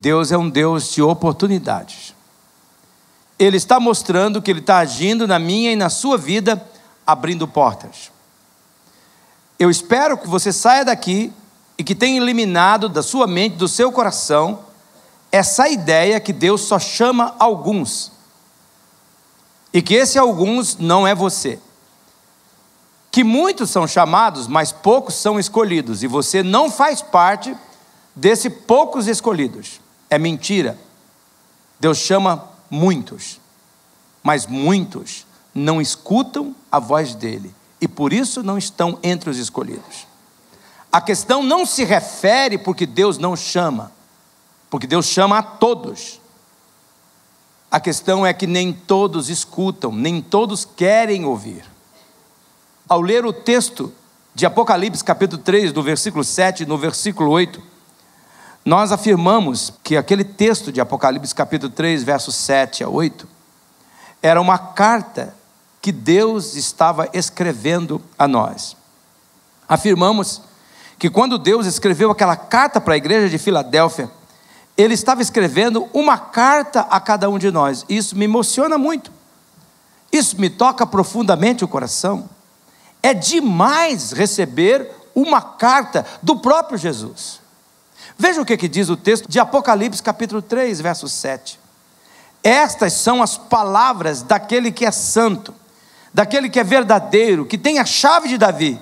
Deus é um Deus de oportunidades. Ele está mostrando que Ele está agindo na minha e na sua vida, abrindo portas. Eu espero que você saia daqui e que tenha eliminado da sua mente, do seu coração, essa ideia que Deus só chama alguns. E que esse alguns não é você. Que muitos são chamados, mas poucos são escolhidos. E você não faz parte desses poucos escolhidos. É mentira. Deus chama muitos, mas muitos não escutam a voz dele, e por isso não estão entre os escolhidos. A questão não se refere porque Deus não chama, porque Deus chama a todos. A questão é que nem todos escutam, nem todos querem ouvir. Ao ler o texto de Apocalipse capítulo 3, do versículo 7 no versículo 8, nós afirmamos que aquele texto de Apocalipse capítulo 3, versos 7 a 8, era uma carta que Deus estava escrevendo a nós. Afirmamos que quando Deus escreveu aquela carta para a igreja de Filadélfia, Ele estava escrevendo uma carta a cada um de nós. Isso me emociona muito. Isso me toca profundamente o coração. É demais receber uma carta do próprio Jesus. Veja o que diz o texto de Apocalipse capítulo 3, verso 7. Estas são as palavras daquele que é santo, daquele que é verdadeiro, que tem a chave de Davi.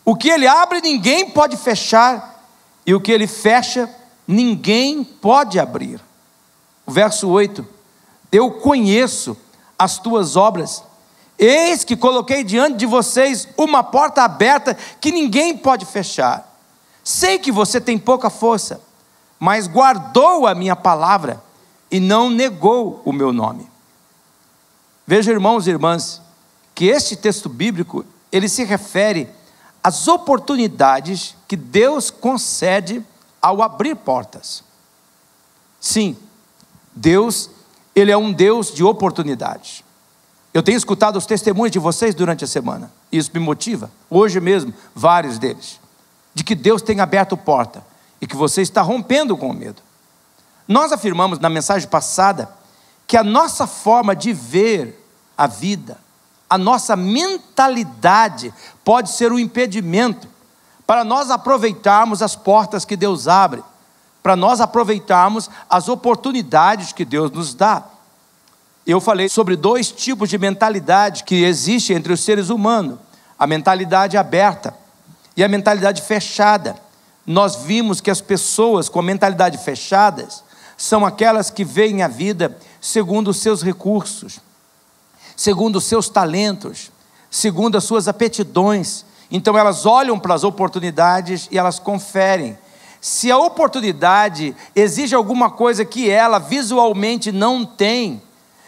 O que ele abre, ninguém pode fechar, e o que ele fecha, ninguém pode abrir. O verso 8: eu conheço as tuas obras, eis que coloquei diante de vocês uma porta aberta que ninguém pode fechar. Sei que você tem pouca força, mas guardou a minha palavra e não negou o meu nome. Veja, irmãos e irmãs, que este texto bíblico, ele se refere às oportunidades que Deus concede ao abrir portas. Sim, Deus, Ele é um Deus de oportunidades. Eu tenho escutado os testemunhos de vocês durante a semana, e isso me motiva, hoje mesmo, vários deles, de que Deus tem aberto porta, e que você está rompendo com o medo. Nós afirmamos na mensagem passada, que a nossa forma de ver a vida, a nossa mentalidade, pode ser um impedimento, para nós aproveitarmos as portas que Deus abre, para nós aproveitarmos as oportunidades que Deus nos dá. Eu falei sobre dois tipos de mentalidade que existem entre os seres humanos, a mentalidade aberta, e a mentalidade fechada. Nós vimos que as pessoas com mentalidade fechadas são aquelas que veem a vida segundo os seus recursos, segundo os seus talentos, segundo as suas aptidões. Então elas olham para as oportunidades e elas conferem. Se a oportunidade exige alguma coisa que ela visualmente não tem,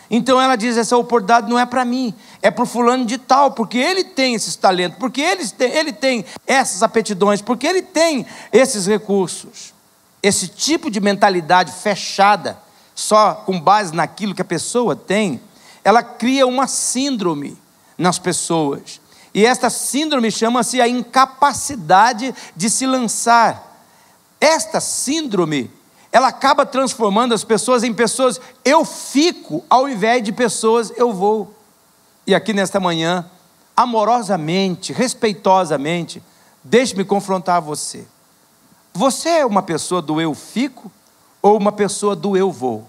então ela diz: essa oportunidade não é para mim, é para o fulano de tal, porque ele tem esses talentos, porque ele tem essas aptidões, porque ele tem esses recursos. Esse tipo de mentalidade fechada, só com base naquilo que a pessoa tem, ela cria uma síndrome nas pessoas. E esta síndrome chama-se a incapacidade de se lançar. Esta síndrome, ela acaba transformando as pessoas em pessoas eu fico, ao invés de pessoas eu vou. E aqui nesta manhã, amorosamente, respeitosamente, deixe-me confrontar você. Você é uma pessoa do eu fico ou uma pessoa do eu vou?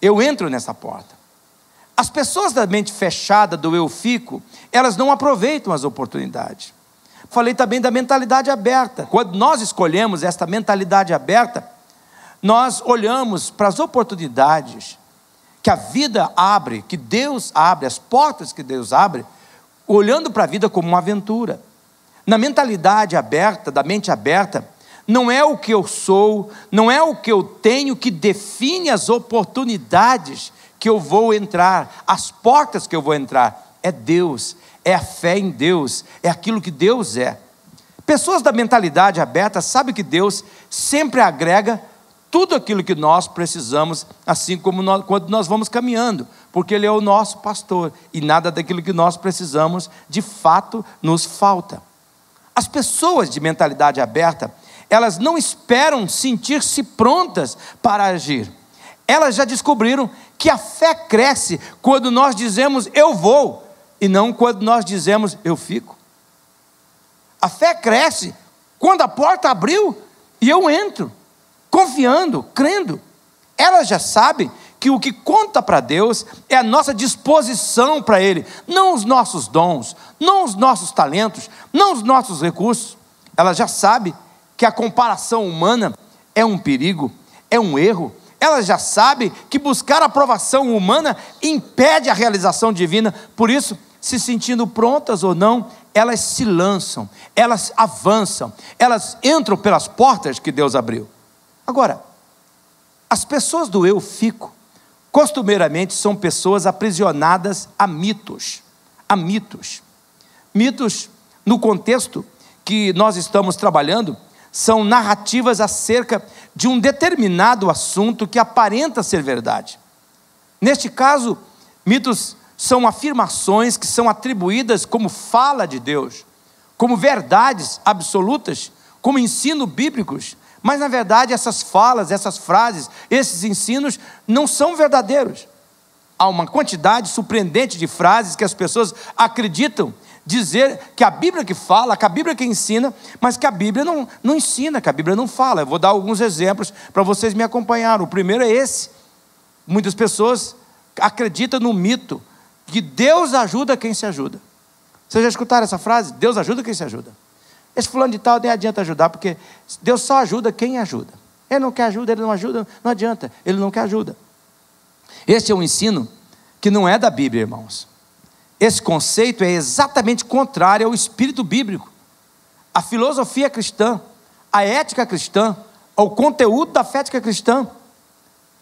Eu entro nessa porta. As pessoas da mente fechada do eu fico, elas não aproveitam as oportunidades. Falei também da mentalidade aberta. Quando nós escolhemos esta mentalidade aberta, nós olhamos para as oportunidades que a vida abre, que Deus abre, as portas que Deus abre, olhando para a vida como uma aventura. Na mentalidade aberta, da mente aberta, não é o que eu sou, não é o que eu tenho que define as oportunidades que eu vou entrar, as portas que eu vou entrar. É Deus, é a fé em Deus, é aquilo que Deus é. Pessoas da mentalidade aberta sabem que Deus sempre agrega tudo aquilo que nós precisamos, assim como quando nós vamos caminhando, porque Ele é o nosso pastor, e nada daquilo que nós precisamos, de fato, nos falta. As pessoas de mentalidade aberta, elas não esperam sentir-se prontas para agir. Elas já descobriram que a fé cresce quando nós dizemos eu vou, e não quando nós dizemos eu fico. A fé cresce quando a porta abriu e eu entro, confiando, crendo. Elas já sabem que o que conta para Deus é a nossa disposição para Ele, não os nossos dons, não os nossos talentos, não os nossos recursos. Elas já sabem que a comparação humana é um perigo, é um erro. Elas já sabem que buscar a aprovação humana impede a realização divina. Por isso, se sentindo prontas ou não, elas se lançam, elas avançam, elas entram pelas portas que Deus abriu. Agora, as pessoas do eu fico, costumeiramente são pessoas aprisionadas a mitos. A mitos. Mitos, no contexto que nós estamos trabalhando, são narrativas acerca de um determinado assunto que aparenta ser verdade. Neste caso, mitos são afirmações que são atribuídas como fala de Deus, como verdades absolutas, como ensino bíblicos, mas na verdade essas falas, essas frases, esses ensinos não são verdadeiros. Há uma quantidade surpreendente de frases que as pessoas acreditam dizer que a Bíblia que fala, que a Bíblia que ensina, mas que a Bíblia não ensina, que a Bíblia não fala. Eu vou dar alguns exemplos para vocês me acompanharem. O primeiro é esse. Muitas pessoas acreditam no mito que Deus ajuda quem se ajuda. Vocês já escutaram essa frase? Deus ajuda quem se ajuda. Esse fulano de tal nem adianta ajudar, porque Deus só ajuda quem ajuda. Ele não quer ajuda, ele não ajuda, não adianta, ele não quer ajuda. Esse é um ensino que não é da Bíblia, irmãos. Esse conceito é exatamente contrário ao espírito bíblico, à filosofia cristã, à ética cristã, ao conteúdo da fé ética cristã.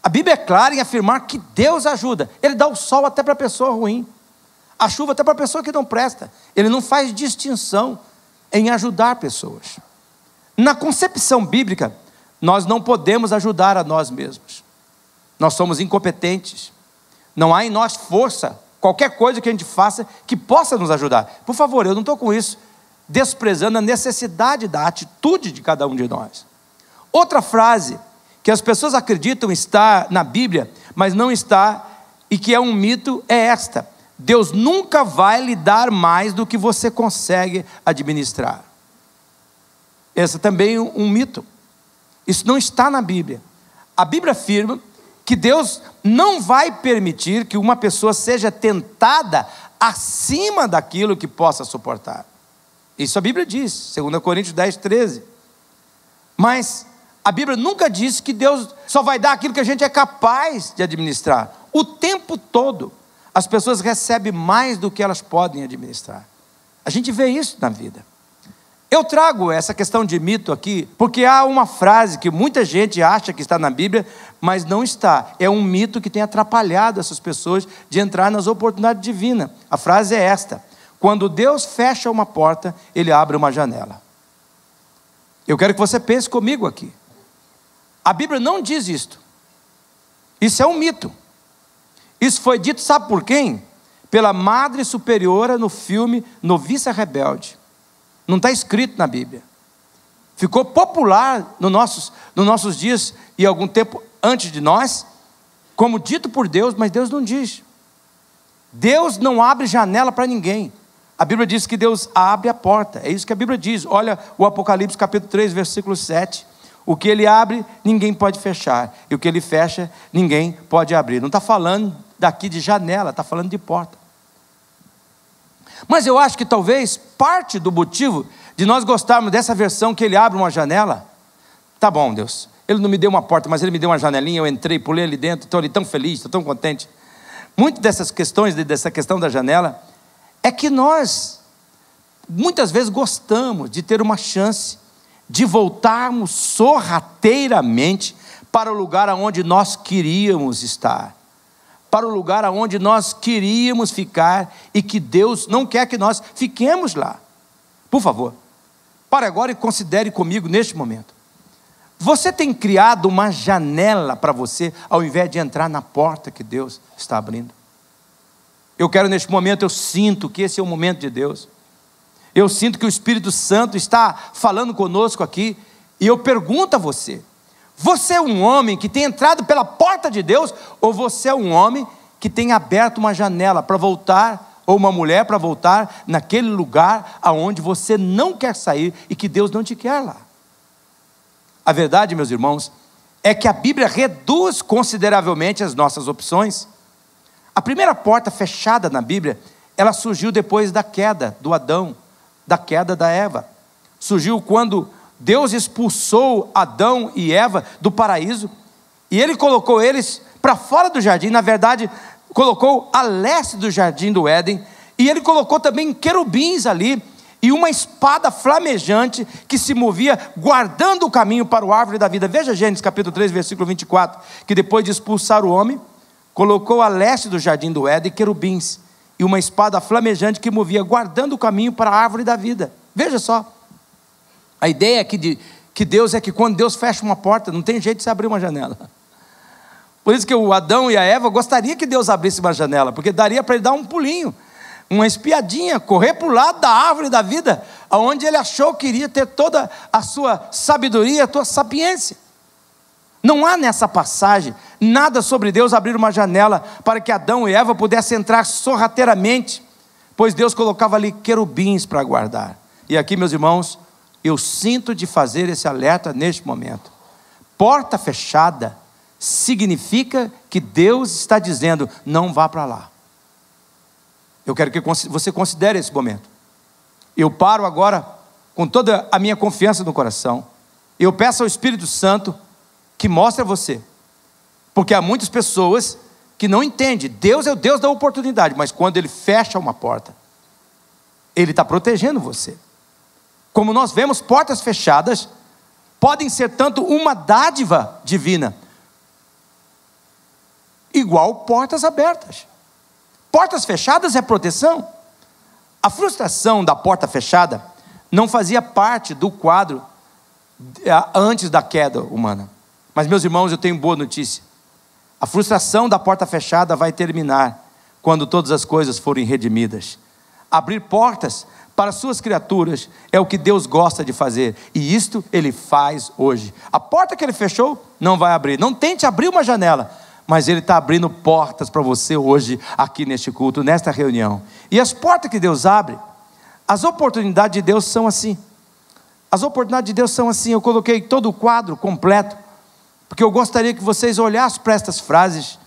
A Bíblia é clara em afirmar que Deus ajuda. Ele dá o sol até para a pessoa ruim, a chuva até para a pessoa que não presta. Ele não faz distinção em ajudar pessoas. Na concepção bíblica, nós não podemos ajudar a nós mesmos. Nós somos incompetentes. Não há em nós força, qualquer coisa que a gente faça que possa nos ajudar. Por favor, eu não estou com isso desprezando a necessidade da atitude de cada um de nós. Outra frase que as pessoas acreditam estar na Bíblia, mas não está, e que é um mito, é esta: Deus nunca vai lhe dar mais do que você consegue administrar. Esse também é um mito. Isso não está na Bíblia. A Bíblia afirma que Deus não vai permitir que uma pessoa seja tentada acima daquilo que possa suportar. Isso a Bíblia diz, 2 Coríntios 10, 13. Mas a Bíblia nunca diz que Deus só vai dar aquilo que a gente é capaz de administrar. O tempo todo, as pessoas recebem mais do que elas podem administrar. A gente vê isso na vida. Eu trago essa questão de mito aqui, porque há uma frase que muita gente acha que está na Bíblia, mas não está. É um mito que tem atrapalhado essas pessoas de entrar nas oportunidades divinas. A frase é esta: quando Deus fecha uma porta, Ele abre uma janela. Eu quero que você pense comigo aqui. A Bíblia não diz isto. Isso é um mito. Isso foi dito, sabe por quem? Pela Madre Superiora no filme Noviça Rebelde. Não está escrito na Bíblia. Ficou popular nos nossos dias e algum tempo antes de nós, como dito por Deus, mas Deus não diz. Deus não abre janela para ninguém. A Bíblia diz que Deus abre a porta. É isso que a Bíblia diz. Olha o Apocalipse capítulo 3, versículo 7. O que Ele abre, ninguém pode fechar. E o que Ele fecha, ninguém pode abrir. Não está falando daqui de janela, está falando de porta. Mas eu acho que talvez parte do motivo de nós gostarmos dessa versão que Ele abre uma janela, tá bom, Deus, Ele não me deu uma porta, mas Ele me deu uma janelinha, eu entrei, pulei ali dentro, estou ali tão feliz, estou tão contente. Muito dessas questões, dessa questão da janela, é que nós muitas vezes gostamos de ter uma chance de voltarmos sorrateiramente para o lugar onde nós queríamos estar, para o lugar onde nós queríamos ficar e que Deus não quer que nós fiquemos lá. Por favor, pare agora e considere comigo neste momento. Você tem criado uma janela para você, ao invés de entrar na porta que Deus está abrindo? Eu quero neste momento, eu sinto que esse é o momento de Deus. Eu sinto que o Espírito Santo está falando conosco aqui, E eu pergunto a você: você é um homem que tem entrado pela porta de Deus, ou você é um homem que tem aberto uma janela para voltar, ou uma mulher para voltar naquele lugar aonde você não quer sair e que Deus não te quer lá? A verdade, meus irmãos, é que a Bíblia reduz consideravelmente as nossas opções. A primeira porta fechada na Bíblia, ela surgiu depois da queda do Adão, da queda da Eva. Surgiu quando Deus expulsou Adão e Eva do paraíso, e Ele colocou eles para fora do jardim. Na verdade, colocou a leste do jardim do Éden, e Ele colocou também querubins ali, e uma espada flamejante que se movia, guardando o caminho para o árvore da vida. Veja Gênesis capítulo 3, versículo 24, que depois de expulsar o homem, colocou a leste do jardim do Éden querubins, e uma espada flamejante que movia, guardando o caminho para a árvore da vida. Veja só, a ideia que Deus é que quando Deus fecha uma porta, não tem jeito de se abrir uma janela. Por isso que o Adão e a Eva gostaria que Deus abrisse uma janela, porque daria para ele dar um pulinho, uma espiadinha, correr para o lado da árvore da vida, aonde ele achou que iria ter toda a sua sabedoria, a sua sapiência. Não há nessa passagem nada sobre Deus abrir uma janela para que Adão e Eva pudessem entrar sorrateiramente, pois Deus colocava ali querubins para guardar. E aqui, meus irmãos, eu sinto de fazer esse alerta neste momento. Porta fechada significa que Deus está dizendo: não vá para lá. Eu quero que você considere esse momento. Eu paro agora com toda a minha confiança no coração. Eu peço ao Espírito Santo que mostre a você, porque há muitas pessoas que não entendem. Deus é o Deus da oportunidade, mas quando Ele fecha uma porta, Ele está protegendo você. Como nós vemos, portas fechadas podem ser tanto uma dádiva divina, igual portas abertas. Portas fechadas é proteção. A frustração da porta fechada não fazia parte do quadro antes da queda humana. Mas, meus irmãos, eu tenho boa notícia. A frustração da porta fechada vai terminar quando todas as coisas forem redimidas. Abrir portas para suas criaturas é o que Deus gosta de fazer, e isto Ele faz hoje. A porta que Ele fechou não vai abrir. Não tente abrir uma janela, mas Ele está abrindo portas para você hoje, aqui neste culto, nesta reunião. E as portas que Deus abre, as oportunidades de Deus são assim. As oportunidades de Deus são assim. Eu coloquei todo o quadro completo, porque eu gostaria que vocês olhassem para estas frases,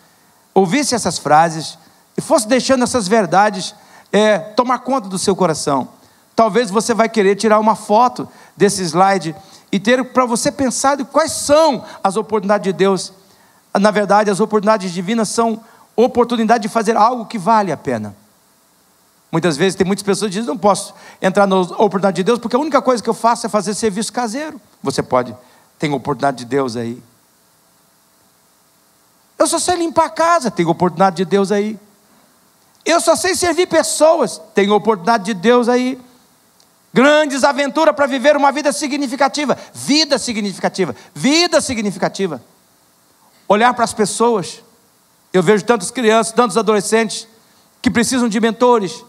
ouvissem essas frases, e fossem deixando essas verdades tomar conta do seu coração. Talvez você vai querer tirar uma foto desse slide e ter para você pensar de quais são as oportunidades de Deus. Na verdade, as oportunidades divinas são oportunidade de fazer algo que vale a pena. Muitas vezes tem muitas pessoas que dizem: não posso entrar na oportunidade de Deus, porque a única coisa que eu faço é fazer serviço caseiro. Você pode, tem oportunidade de Deus aí. Eu só sei limpar a casa, tem oportunidade de Deus aí. Eu só sei servir pessoas, tem oportunidade de Deus aí. Grandes aventuras para viver uma vida significativa. Vida significativa. Vida significativa. Olhar para as pessoas. Eu vejo tantas crianças, tantos adolescentes que precisam de mentores,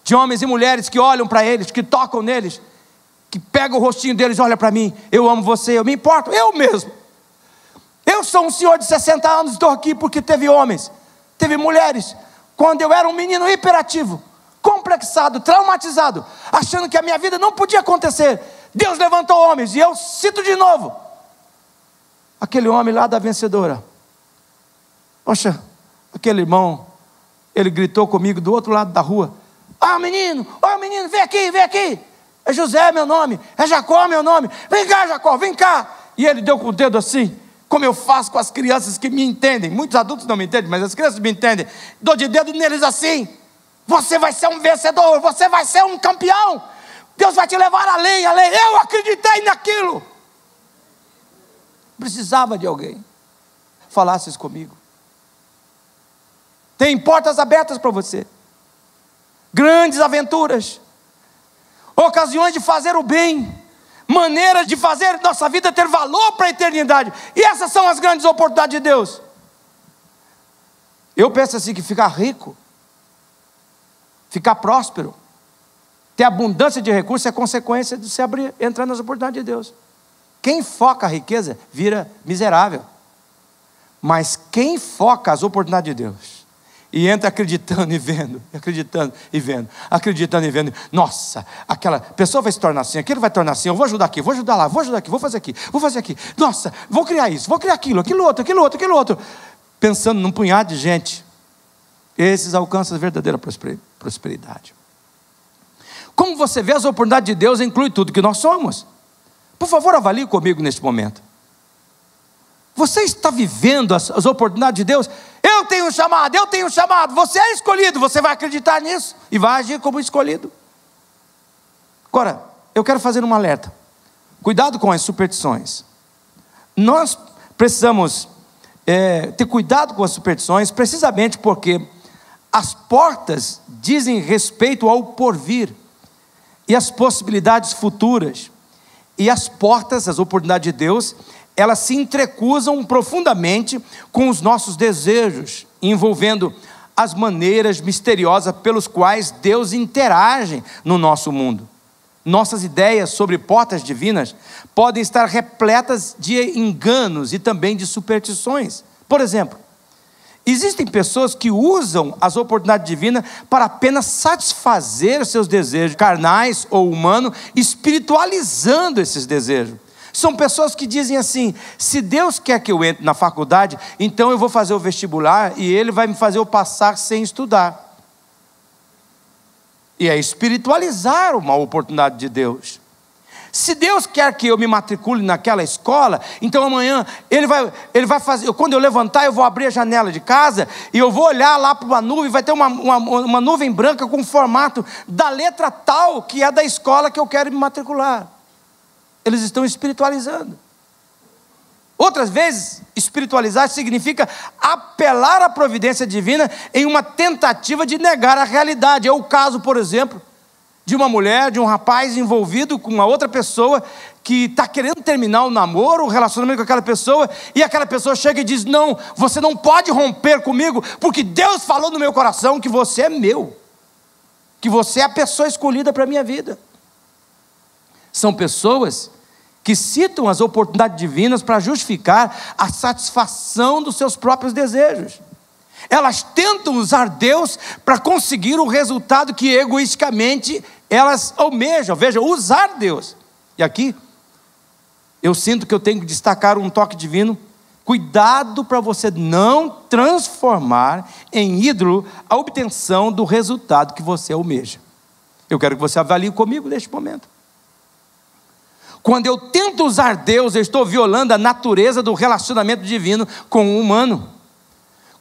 de homens e mulheres que olham para eles, que tocam neles, que pegam o rostinho deles e olham para mim: eu amo você, eu me importo, eu mesmo. Eu sou um senhor de 60 anos, estou aqui porque teve homens, teve mulheres, quando eu era um menino hiperativo, complexado, traumatizado, achando que a minha vida não podia acontecer, Deus levantou homens, e eu cito de novo, aquele homem lá da vencedora. Poxa, aquele irmão, ele gritou comigo do outro lado da rua: ó menino, vem aqui, é José meu nome, é Jacó meu nome, vem cá Jacó, vem cá. E ele deu com o dedo assim, como eu faço com as crianças que me entendem. Muitos adultos não me entendem, mas as crianças me entendem. Dou de dedo neles assim: você vai ser um vencedor, você vai ser um campeão, Deus vai te levar além. Eu acreditei naquilo. Precisava de alguém que falasse isso comigo. Tem portas abertas para você, grandes aventuras, ocasiões de fazer o bem, maneiras de fazer nossa vida ter valor para a eternidade. E essas são as grandes oportunidades de Deus. Eu penso assim, que ficar rico, ficar próspero, ter abundância de recursos é consequência de se abrir, entrar nas oportunidades de Deus. Quem foca a riqueza vira miserável. Mas quem foca as oportunidades de Deus e entra acreditando e vendo, acreditando e vendo, acreditando e vendo, nossa, aquela pessoa vai se tornar assim, aquele vai tornar assim, eu vou ajudar aqui, vou ajudar lá, vou ajudar aqui, vou fazer aqui, nossa, vou criar isso, vou criar aquilo outro, pensando num punhado de gente, esses alcançam a verdadeira prosperidade. Como você vê, as oportunidades de Deus incluem tudo que nós somos. Por favor, avalie comigo neste momento. Você está vivendo as oportunidades de Deus? Eu tenho um chamado, você é escolhido, você vai acreditar nisso e vai agir como escolhido. Agora, eu quero fazer um alerta. Cuidado com as superstições. Nós precisamos ter cuidado com as superstições, precisamente porque as portas dizem respeito ao porvir e as possibilidades futuras. E as portas, as oportunidades de Deus, elas se entrecruzam profundamente com os nossos desejos, envolvendo as maneiras misteriosas pelos quais Deus interage no nosso mundo. Nossas ideias sobre portas divinas podem estar repletas de enganos e também de superstições. Por exemplo, existem pessoas que usam as oportunidades divinas para apenas satisfazer os seus desejos carnais ou humanos, espiritualizando esses desejos. São pessoas que dizem assim: se Deus quer que eu entre na faculdade, então eu vou fazer o vestibular e Ele vai me fazer eu passar sem estudar. E é espiritualizar uma oportunidade de Deus. Se Deus quer que eu me matricule naquela escola, então amanhã Ele vai fazer, quando eu levantar, eu vou abrir a janela de casa e eu vou olhar lá para uma nuvem, vai ter uma nuvem branca com o formato da letra tal que é da escola que eu quero me matricular. Eles estão espiritualizando. Outras vezes, espiritualizar significa apelar à providência divina em uma tentativa de negar a realidade. É o caso, por exemplo, de uma mulher, de um rapaz envolvido com uma outra pessoa que está querendo terminar o namoro, o relacionamento com aquela pessoa, e aquela pessoa chega e diz: não, você não pode romper comigo, porque Deus falou no meu coração que você é meu, que você é a pessoa escolhida para a minha vida. São pessoas que citam as oportunidades divinas para justificar a satisfação dos seus próprios desejos. Elas tentam usar Deus para conseguir o resultado que egoisticamente elas almejam. Veja, usar Deus. E aqui, eu sinto que eu tenho que destacar um toque divino. Cuidado para você não transformar em ídolo a obtenção do resultado que você almeja. Eu quero que você avalie comigo neste momento. Quando eu tento usar Deus, eu estou violando a natureza do relacionamento divino com o humano.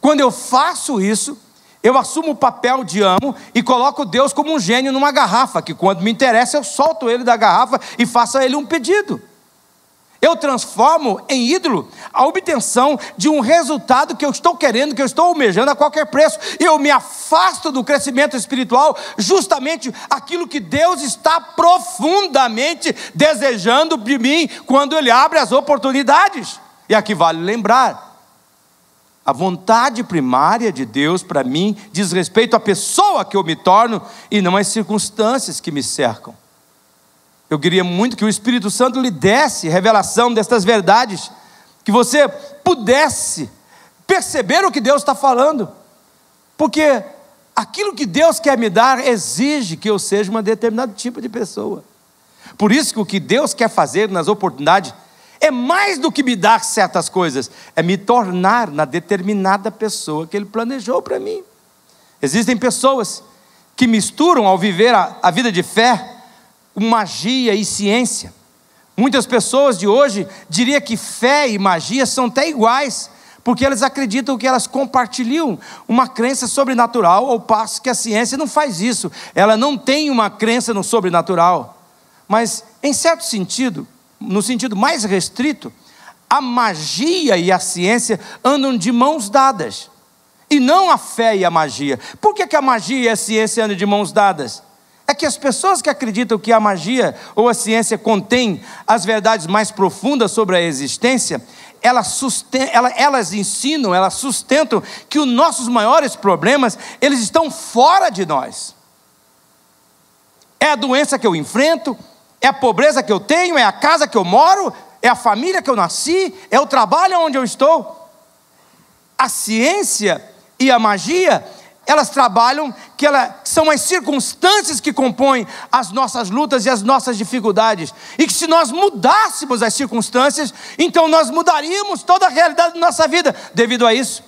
Quando eu faço isso, eu assumo o papel de amo e coloco Deus como um gênio numa garrafa, que quando me interessa eu solto ele da garrafa e faço a ele um pedido. Eu transformo em ídolo a obtenção de um resultado que eu estou querendo, que eu estou almejando a qualquer preço. Eu me afasto do crescimento espiritual, justamente aquilo que Deus está profundamente desejando de mim, quando Ele abre as oportunidades. E aqui vale lembrar, a vontade primária de Deus para mim diz respeito à pessoa que eu me torno e não às circunstâncias que me cercam. Eu queria muito que o Espírito Santo lhe desse revelação destas verdades, que você pudesse perceber o que Deus está falando, porque aquilo que Deus quer me dar exige que eu seja um determinado tipo de pessoa. Por isso que o que Deus quer fazer nas oportunidades é mais do que me dar certas coisas, é me tornar na determinada pessoa que Ele planejou para mim. Existem pessoas que misturam ao viver a vida de fé magia e ciência. Muitas pessoas de hoje diriam que fé e magia são até iguais, porque elas acreditam que elas compartilham uma crença sobrenatural, ao passo que a ciência não faz isso. Ela não tem uma crença no sobrenatural. Mas, em certo sentido, no sentido mais restrito, a magia e a ciência andam de mãos dadas, e não a fé e a magia. Por que a magia e a ciência andam de mãos dadas? É que as pessoas que acreditam que a magia ou a ciência contém as verdades mais profundas sobre a existência, elas ensinam, elas sustentam que os nossos maiores problemas, eles estão fora de nós. É a doença que eu enfrento, é a pobreza que eu tenho, é a casa que eu moro, é a família que eu nasci, é o trabalho onde eu estou. A ciência e a magia, elas trabalham, são as circunstâncias que compõem as nossas lutas e as nossas dificuldades. E que se nós mudássemos as circunstâncias, então nós mudaríamos toda a realidade da nossa vida. Devido a isso,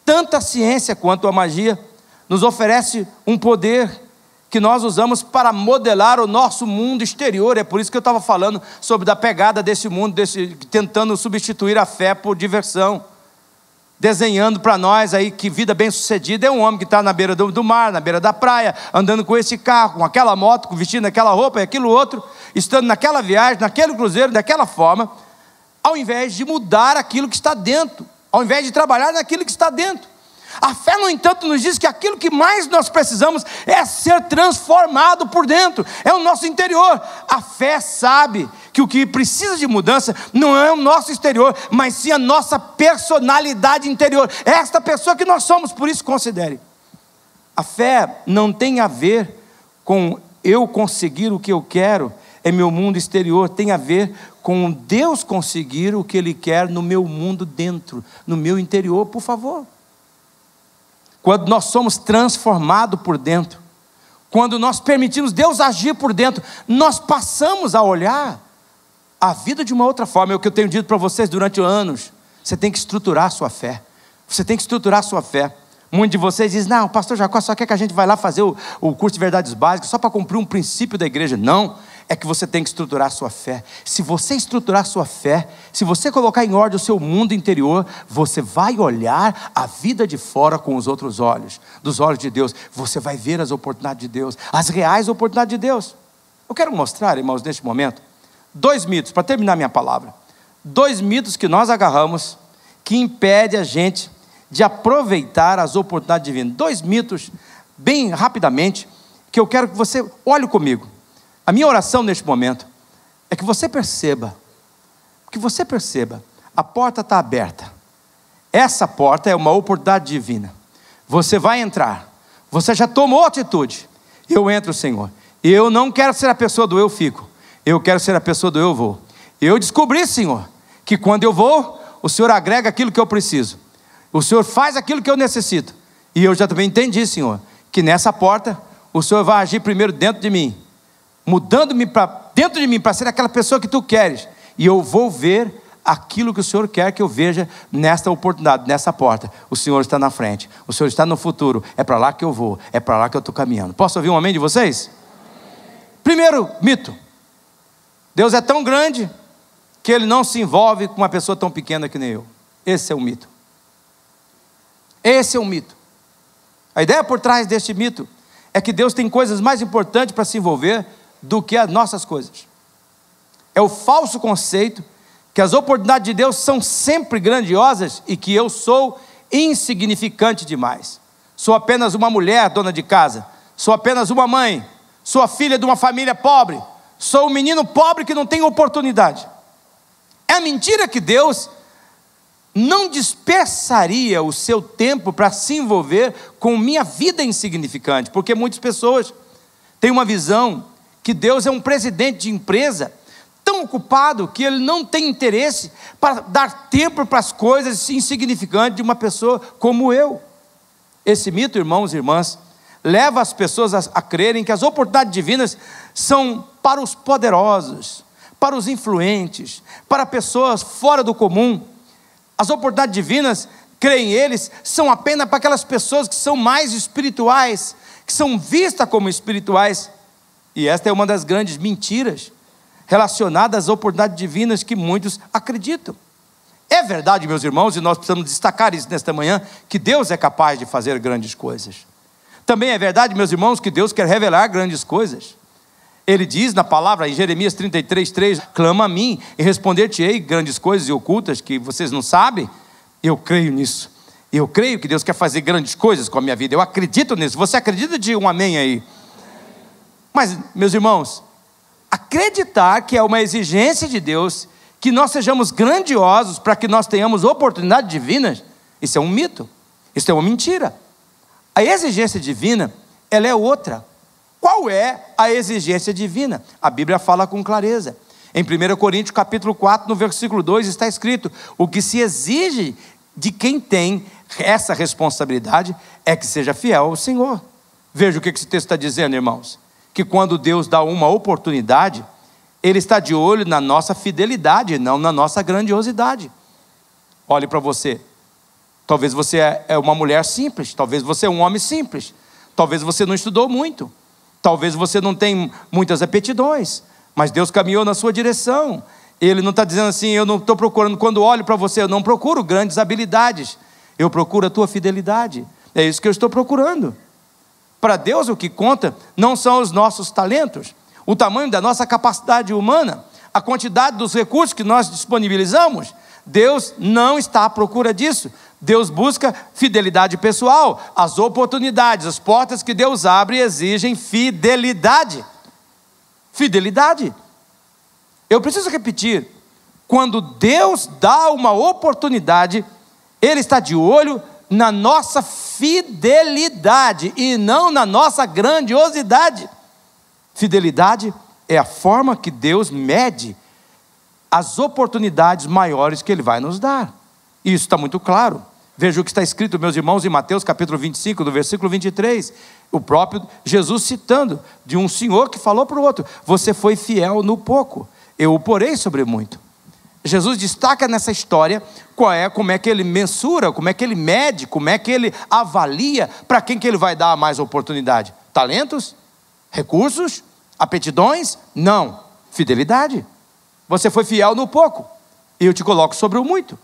tanto a ciência quanto a magia nos oferece um poder que nós usamos para modelar o nosso mundo exterior. É por isso que eu estava falando sobre a pegada desse mundo, tentando substituir a fé por diversão. Desenhando para nós aí que vida bem sucedida é um homem que está na beira do mar, na beira da praia, andando com esse carro, com aquela moto, vestindo aquela roupa e aquilo outro, estando naquela viagem, naquele cruzeiro, daquela forma, ao invés de mudar aquilo que está dentro, ao invés de trabalhar naquilo que está dentro. A fé, no entanto, nos diz que aquilo que mais nós precisamos é ser transformado por dentro, é o nosso interior. A fé sabe que o que precisa de mudança não é o nosso exterior, mas sim a nossa personalidade interior. É esta pessoa que nós somos, por isso considere. A fé não tem a ver com eu conseguir o que eu quero em meu mundo exterior, tem a ver com Deus conseguir o que Ele quer no meu mundo dentro, no meu interior, por favor. Quando nós somos transformados por dentro, quando nós permitimos Deus agir por dentro, nós passamos a olhar a vida de uma outra forma. É o que eu tenho dito para vocês durante anos. Você tem que estruturar a sua fé. Você tem que estruturar a sua fé. Muitos de vocês dizem, não, o pastor Jacó só quer que a gente vá lá fazer o curso de verdades básicas, só para cumprir um princípio da igreja. Não, é que você tem que estruturar a sua fé. Se você estruturar a sua fé, se você colocar em ordem o seu mundo interior, você vai olhar a vida de fora com os outros olhos, dos olhos de Deus. Você vai ver as oportunidades de Deus, as reais oportunidades de Deus. Eu quero mostrar, irmãos, neste momento, 2 mitos, para terminar minha palavra. 2 mitos que nós agarramos, que impedem a gente de aproveitar as oportunidades divinas. 2 mitos, bem rapidamente, que eu quero que você olhe comigo. A minha oração neste momento é que você perceba, a porta está aberta. Essa porta é uma oportunidade divina. Você vai entrar, você já tomou atitude. Eu entro, Senhor. Eu não quero ser a pessoa do eu fico, eu quero ser a pessoa do eu vou. Eu descobri, Senhor, que quando eu vou, o Senhor agrega aquilo que eu preciso. O Senhor faz aquilo que eu necessito. E eu já também entendi, Senhor, que nessa porta, o Senhor vai agir primeiro dentro de mim, mudando-me para dentro de mim, para ser aquela pessoa que Tu queres. E eu vou ver aquilo que o Senhor quer que eu veja nesta oportunidade, nessa porta. O Senhor está na frente, o Senhor está no futuro. É para lá que eu vou, é para lá que eu estou caminhando. Posso ouvir um amém de vocês? Primeiro mito: Deus é tão grande que Ele não se envolve com uma pessoa tão pequena que nem eu. Esse é um mito. Esse é um mito. A ideia por trás deste mito é que Deus tem coisas mais importantes para se envolver do que as nossas coisas. É o falso conceito que as oportunidades de Deus são sempre grandiosas e que eu sou insignificante demais. Sou apenas uma mulher dona de casa, sou apenas uma mãe, sou a filha de uma família pobre, sou um menino pobre que não tem oportunidade. É mentira que Deus não dispersaria o seu tempo para se envolver com minha vida insignificante, porque muitas pessoas têm uma visão que Deus é um presidente de empresa tão ocupado que Ele não tem interesse para dar tempo para as coisas insignificantes de uma pessoa como eu. Esse mito, irmãos e irmãs, leva as pessoas a crerem que as oportunidades divinas são para os poderosos, para os influentes, para pessoas fora do comum. As oportunidades divinas, creem eles, são apenas para aquelas pessoas que são mais espirituais, que são vistas como espirituais. E esta é uma das grandes mentiras relacionadas às oportunidades divinas que muitos acreditam. É verdade, meus irmãos, e nós precisamos destacar isso nesta manhã, que Deus é capaz de fazer grandes coisas. Também é verdade, meus irmãos, que Deus quer revelar grandes coisas. Ele diz na palavra, em Jeremias 33:3, clama a mim e responder-te-ei grandes coisas e ocultas que vocês não sabem. Eu creio nisso. Eu creio que Deus quer fazer grandes coisas com a minha vida. Eu acredito nisso. Você acredita? De um amém aí. Mas, meus irmãos, acreditar que é uma exigência de Deus que nós sejamos grandiosos para que nós tenhamos oportunidades divinas, isso é um mito. Isso é uma mentira. A exigência divina, ela é outra. Qual é a exigência divina? A Bíblia fala com clareza Em 1 Coríntios capítulo 4, no versículo 2, está escrito: o que se exige de quem tem essa responsabilidade é que seja fiel ao Senhor. Veja o que esse texto está dizendo, irmãos, que quando Deus dá uma oportunidade, Ele está de olho na nossa fidelidade, não na nossa grandiosidade. Olhe para você, talvez você é uma mulher simples, talvez você é um homem simples, talvez você não estudou muito, talvez você não tem muitas aptidões, mas Deus caminhou na sua direção. Ele não está dizendo assim: eu não estou procurando, quando olho para você, eu não procuro grandes habilidades, eu procuro a tua fidelidade. É isso que eu estou procurando. Para Deus o que conta não são os nossos talentos, o tamanho da nossa capacidade humana, a quantidade dos recursos que nós disponibilizamos. Deus não está à procura disso. Deus busca fidelidade pessoal. As oportunidades, as portas que Deus abre exigem fidelidade. Fidelidade. Eu preciso repetir: quando Deus dá uma oportunidade, Ele está de olho na nossa fidelidade e não na nossa grandiosidade. Fidelidade é a forma que Deus mede as oportunidades maiores que Ele vai nos dar. Isso está muito claro. Veja o que está escrito, meus irmãos, em Mateus capítulo 25, no versículo 23. O próprio Jesus citando de um senhor que falou para o outro: você foi fiel no pouco, eu o porei sobre muito. Jesus destaca nessa história como é que Ele mensura, como é que Ele mede, como é que Ele avalia para quem que Ele vai dar mais oportunidade. Talentos? Recursos? Aptidões? Não. Fidelidade. Você foi fiel no pouco, e eu te coloco sobre o muito.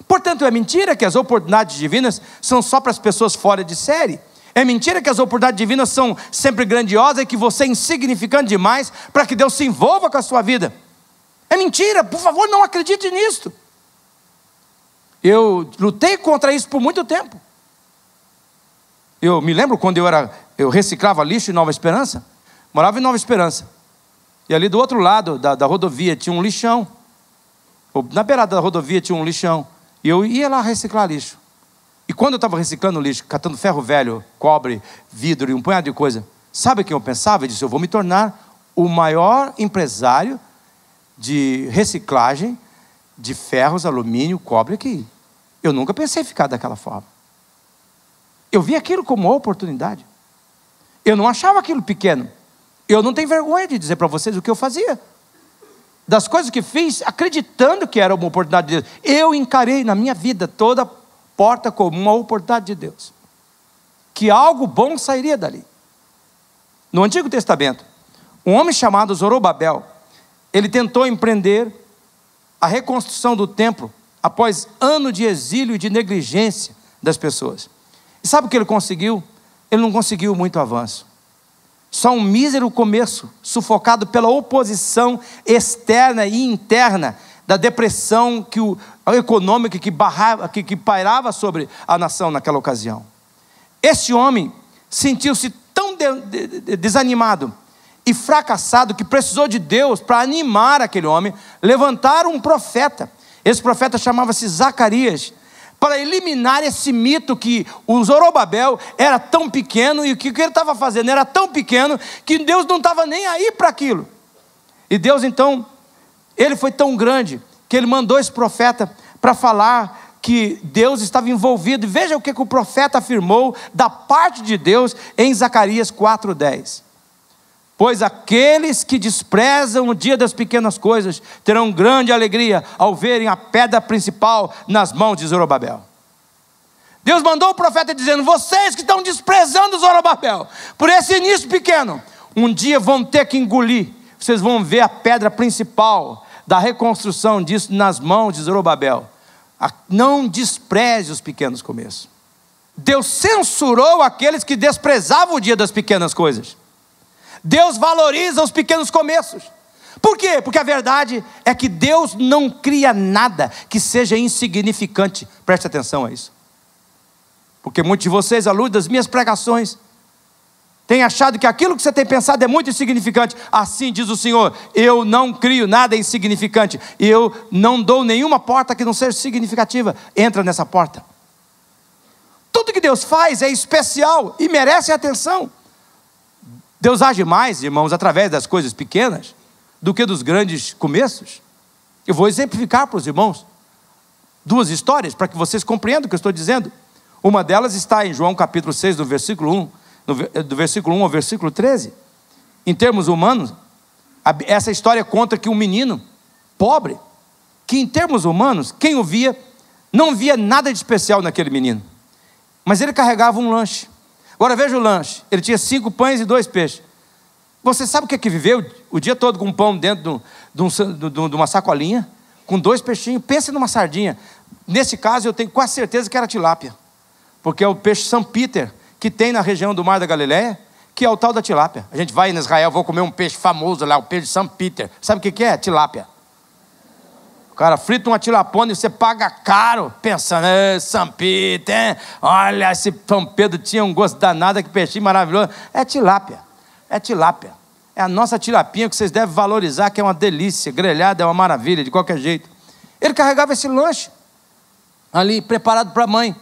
Portanto, é mentira que as oportunidades divinas são só para as pessoas fora de série. É mentira que as oportunidades divinas são sempre grandiosas e que você é insignificante demais para que Deus se envolva com a sua vida. É mentira, por favor, não acredite nisso. Eu lutei contra isso por muito tempo. Eu me lembro quando eu reciclava lixo em Nova Esperança. Morava em Nova Esperança. E ali do outro lado da rodovia tinha um lixão. Na beirada da rodovia tinha um lixão. E eu ia lá reciclar lixo. E quando eu estava reciclando lixo, catando ferro velho, cobre, vidro e um punhado de coisa, sabe o que eu pensava? Eu disse: eu vou me tornar o maior empresário de reciclagem de ferros, alumínio, cobre aqui. Eu nunca pensei em ficar daquela forma. Eu vi aquilo como uma oportunidade. Eu não achava aquilo pequeno. Eu não tenho vergonha de dizer para vocês o que eu fazia. Das coisas que fiz, acreditando que era uma oportunidade de Deus. Eu encarei na minha vida toda porta como uma oportunidade de Deus. Que algo bom sairia dali. No Antigo Testamento, um homem chamado Zorobabel, ele tentou empreender a reconstrução do templo após ano de exílio e de negligência das pessoas. E sabe o que ele conseguiu? Ele não conseguiu muito avanço. Só um mísero começo, sufocado pela oposição externa e interna da depressão econômica que pairava sobre a nação naquela ocasião. Esse homem sentiu-se tão desanimado e fracassado que precisou de Deus para animar aquele homem, levantar um profeta. Esse profeta chamava-se Zacarias, para eliminar esse mito que o Zorobabel era tão pequeno e que o que ele estava fazendo era tão pequeno que Deus não estava nem aí para aquilo. E Deus então, Ele foi tão grande que Ele mandou esse profeta para falar que Deus estava envolvido. E veja o que o profeta afirmou da parte de Deus em Zacarias 4:10. Pois aqueles que desprezam o dia das pequenas coisas terão grande alegria ao verem a pedra principal nas mãos de Zorobabel. Deus mandou o profeta dizendo: vocês que estão desprezando Zorobabel por esse início pequeno, um dia vão ter que engolir. Vocês vão ver a pedra principal da reconstrução disso nas mãos de Zorobabel. Não despreze os pequenos começos. Deus censurou aqueles que desprezavam o dia das pequenas coisas. Deus valoriza os pequenos começos. Por quê? Porque a verdade é que Deus não cria nada que seja insignificante. Preste atenção a isso. Porque muitos de vocês, à luz das minhas pregações, têm achado que aquilo que você tem pensado é muito insignificante. Assim diz o Senhor: eu não crio nada insignificante. E eu não dou nenhuma porta que não seja significativa. Entra nessa porta. Tudo que Deus faz é especial e merece atenção. Deus age mais, irmãos, através das coisas pequenas do que dos grandes começos. Eu vou exemplificar para os irmãos 2 histórias para que vocês compreendam o que eu estou dizendo. Uma delas está em João capítulo 6, do versículo 1, do versículo 1 ao versículo 13. Em termos humanos, essa história conta que um menino pobre, que em termos humanos, quem o via, não via nada de especial naquele menino, mas ele carregava um lanche. Agora veja o lanche, ele tinha 5 pães e 2 peixes. Você sabe o que é que viveu o dia todo com pão dentro de uma sacolinha, com 2 peixinhos? Pense numa sardinha. Nesse caso eu tenho quase certeza que era tilápia, porque é o peixe São Peter, que tem na região do Mar da Galileia, que é o tal da tilápia. A gente vai em Israel, vou comer um peixe famoso lá, o peixe São Peter. Sabe o que é? Tilápia. O cara frita uma tilapona e você paga caro, pensando, São Peter, olha, esse São Pedro tinha um gosto danado, que peixinho maravilhoso. É tilápia, é tilápia. É a nossa tilapinha que vocês devem valorizar, que é uma delícia, grelhada é uma maravilha, de qualquer jeito. Ele carregava esse lanche ali, preparado para a mãe.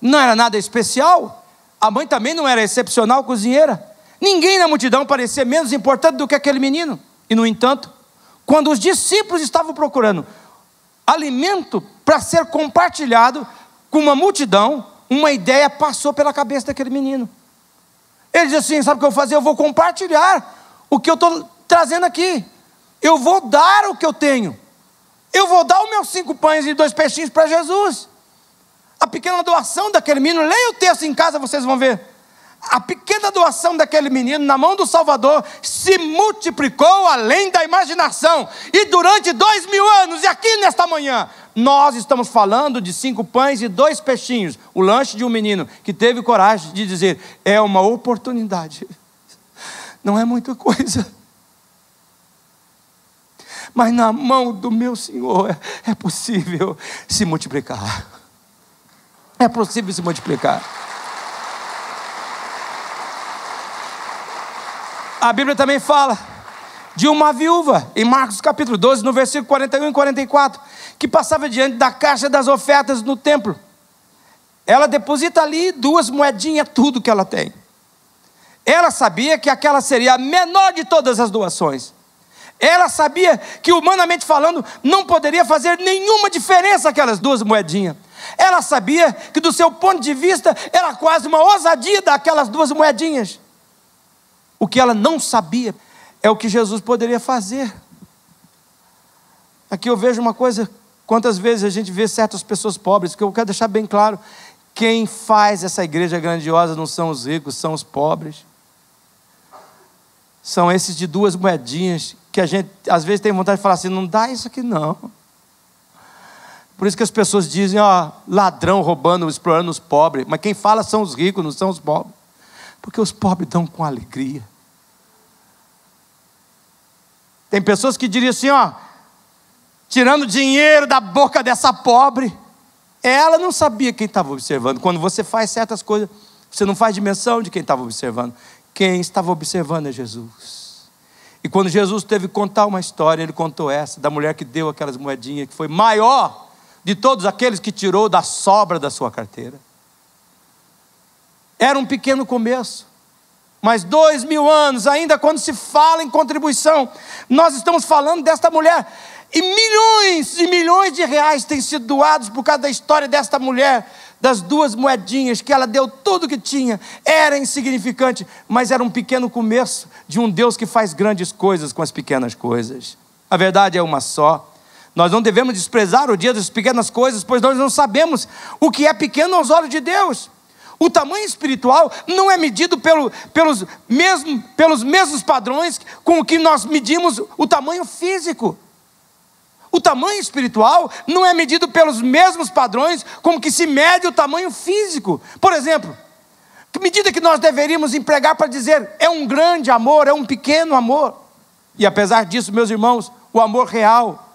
Não era nada especial, a mãe também não era excepcional cozinheira. Ninguém na multidão parecia menos importante do que aquele menino. E no entanto, quando os discípulos estavam procurando alimento para ser compartilhado com uma multidão, uma ideia passou pela cabeça daquele menino. Ele disse assim, sabe o que eu vou fazer? Eu vou compartilhar o que eu estou trazendo aqui. Eu vou dar o que eu tenho. Eu vou dar os meus 5 pães e 2 peixinhos para Jesus. A pequena doação daquele menino, leia o texto em casa, vocês vão ver. A pequena doação daquele menino na mão do Salvador se multiplicou além da imaginação. E durante 2000 anos, e aqui nesta manhã, nós estamos falando de 5 pães e 2 peixinhos. O lanche de um menino que teve coragem de dizer, é uma oportunidade. Não é muita coisa, mas na mão do meu Senhor é possível se multiplicar. É possível se multiplicar. A Bíblia também fala de uma viúva, em Marcos capítulo 12, no versículo 41 e 44, que passava diante da caixa das ofertas no templo. Ela deposita ali 2 moedinhas, tudo que ela tem. Ela sabia que aquela seria a menor de todas as doações. Ela sabia que, humanamente falando, não poderia fazer nenhuma diferença aquelas 2 moedinhas. Ela sabia que, do seu ponto de vista, era quase uma ousadia daquelas 2 moedinhas. O que ela não sabia é o que Jesus poderia fazer. Aqui eu vejo uma coisa, quantas vezes a gente vê certas pessoas pobres, que eu quero deixar bem claro, quem faz essa igreja grandiosa não são os ricos, são os pobres. São esses de 2 moedinhas, que a gente às vezes tem vontade de falar assim, não dá isso aqui não. Por isso que as pessoas dizem, ladrão roubando, explorando os pobres, mas quem fala são os ricos, não são os pobres. Porque os pobres dão com alegria. Tem pessoas que diriam assim, tirando dinheiro da boca dessa pobre. Ela não sabia quem estava observando. Quando você faz certas coisas, você não faz dimensão de quem estava observando. Quem estava observando é Jesus. E quando Jesus teve que contar uma história, ele contou essa, da mulher que deu aquelas moedinhas, que foi maior de todos aqueles que tirou da sobra da sua carteira. Era um pequeno começo, mas 2000 anos, ainda quando se fala em contribuição, nós estamos falando desta mulher, e milhões de reais têm sido doados por causa da história desta mulher, das 2 moedinhas, que ela deu tudo o que tinha. Era insignificante, mas era um pequeno começo de um Deus que faz grandes coisas com as pequenas coisas. A verdade é uma só. Nós não devemos desprezar o dia das pequenas coisas, pois nós não sabemos o que é pequeno aos olhos de Deus. O tamanho espiritual não é medido pelos mesmos padrões com que nós medimos o tamanho físico. O tamanho espiritual não é medido pelos mesmos padrões como que se mede o tamanho físico. Por exemplo, que medida que nós deveríamos empregar para dizer é um grande amor, é um pequeno amor? E apesar disso, meus irmãos, o amor real,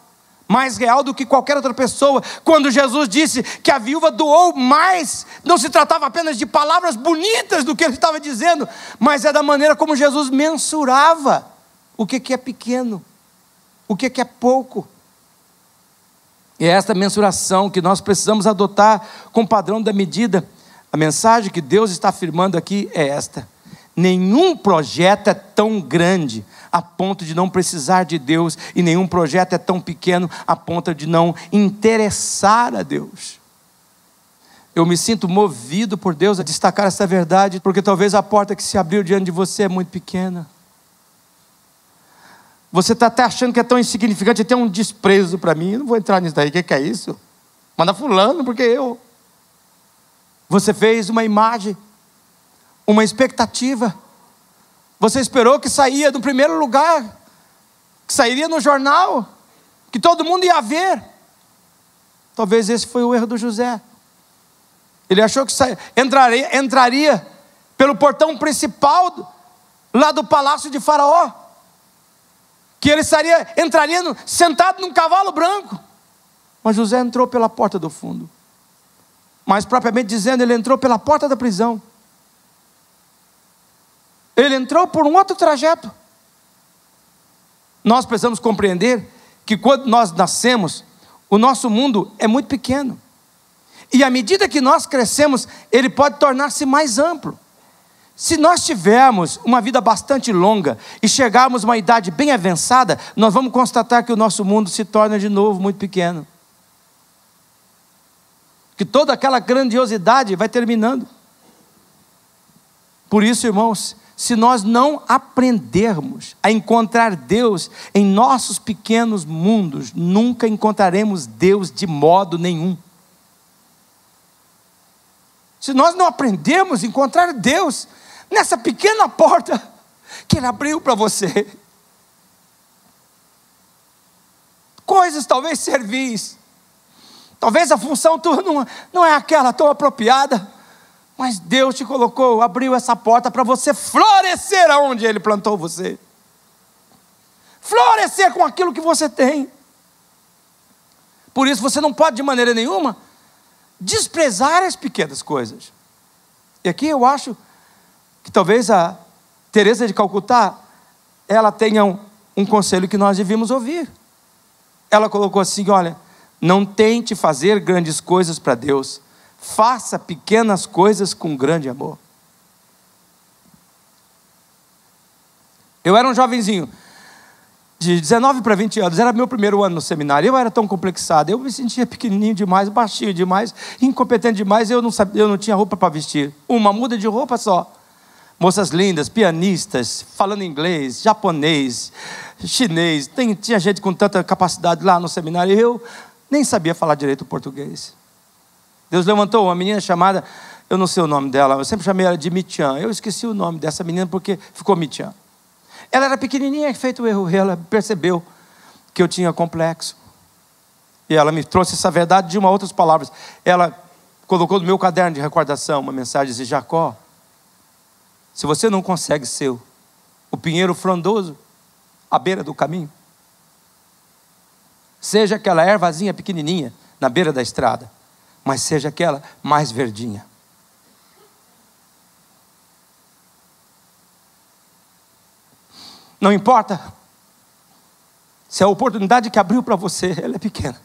mais real do que qualquer outra pessoa, quando Jesus disse que a viúva doou mais, não se tratava apenas de palavras bonitas do que ele estava dizendo, mas é da maneira como Jesus mensurava o que é pequeno, o que é pouco. E é esta mensuração que nós precisamos adotar com o padrão da medida. A mensagem que Deus está afirmando aqui é esta: Nenhum projeto é tão grande a ponto de não precisar de Deus, e nenhum projeto é tão pequeno a ponto de não interessar a Deus. Eu me sinto movido por Deus a destacar essa verdade, porque talvez a porta que se abriu diante de você é muito pequena. Você está até achando que é tão insignificante, tem um desprezo para mim. Eu não vou entrar nisso daí, o que é isso? Manda fulano, porque eu. Você fez uma imagem, uma expectativa. Você esperou que saía do primeiro lugar, que sairia no jornal, que todo mundo ia ver. Talvez esse foi o erro do José. Ele achou que entraria pelo portão principal lá do palácio de Faraó, que ele entraria sentado num cavalo branco. Mas José entrou pela porta do fundo. Mais propriamente dizendo, ele entrou pela porta da prisão. Ele entrou por um outro trajeto. Nós precisamos compreender que quando nós nascemos, o nosso mundo é muito pequeno. E à medida que nós crescemos, ele pode tornar-se mais amplo. Se nós tivermos uma vida bastante longa e chegarmos a uma idade bem avançada, nós vamos constatar que o nosso mundo se torna de novo muito pequeno. Que toda aquela grandiosidade vai terminando. Por isso, irmãos, se nós não aprendermos a encontrar Deus em nossos pequenos mundos, nunca encontraremos Deus de modo nenhum. Se nós não aprendermos a encontrar Deus nessa pequena porta que Ele abriu para você, coisas talvez servis, talvez a função tua não é aquela tão apropriada, mas Deus te colocou, abriu essa porta para você florescer aonde Ele plantou você, florescer com aquilo que você tem. Por isso você não pode de maneira nenhuma desprezar as pequenas coisas. E aqui eu acho que talvez a Teresa de Calcutá, ela tenha um conselho que nós devíamos ouvir. Ela colocou assim, olha, não tente fazer grandes coisas para Deus, faça pequenas coisas com grande amor. Eu era um jovenzinho, de 19 para 20 anos, era meu primeiro ano no seminário, eu era tão complexado, eu me sentia pequenininho demais, baixinho demais, incompetente demais, eu não tinha roupa para vestir, uma muda de roupa só. Moças lindas, pianistas, falando inglês, japonês, chinês, tinha gente com tanta capacidade lá no seminário, eu nem sabia falar direito o português. Deus levantou uma menina chamada, eu não sei o nome dela, eu sempre chamei ela de Mitian, eu esqueci o nome dessa menina porque ficou Mitian. Ela era pequenininha, feito o erro, ela percebeu que eu tinha complexo. E ela me trouxe essa verdade de outras palavras. Ela colocou no meu caderno de recordação uma mensagem de Jacó. Se você não consegue ser o pinheiro frondoso à beira do caminho, seja aquela ervazinha pequenininha na beira da estrada, mas seja aquela mais verdinha. Não importa se a oportunidade que abriu para você, ela é pequena.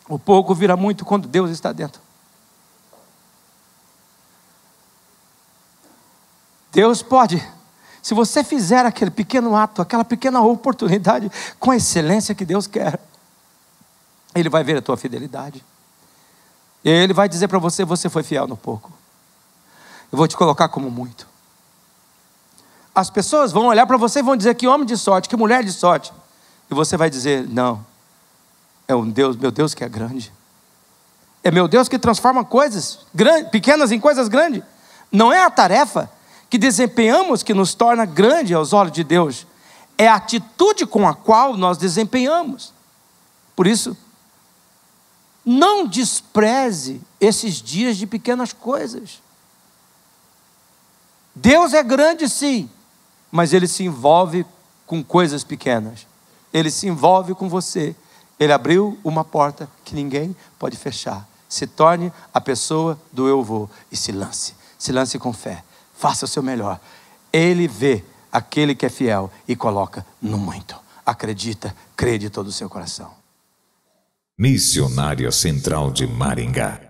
O pouco vira muito quando Deus está dentro. Deus pode, se você fizer aquele pequeno ato, aquela pequena oportunidade, com a excelência que Deus quer, Ele vai ver a tua fidelidade. E Ele vai dizer para você, você foi fiel no pouco, eu vou te colocar como muito. As pessoas vão olhar para você e vão dizer que homem de sorte, que mulher de sorte. E você vai dizer, não, é um Deus, meu Deus que é grande. É meu Deus que transforma coisas pequenas em coisas grandes. Não é a tarefa que desempenhamos que nos torna grande aos olhos de Deus. É a atitude com a qual nós desempenhamos. Por isso, não despreze esses dias de pequenas coisas. Deus é grande sim, mas Ele se envolve com coisas pequenas. Ele se envolve com você. Ele abriu uma porta que ninguém pode fechar. Se torne a pessoa do eu vou e se lance. Se lance com fé. Faça o seu melhor. Ele vê aquele que é fiel e coloca no muito. Acredita, crê de todo o seu coração. Missionária Central de Maringá.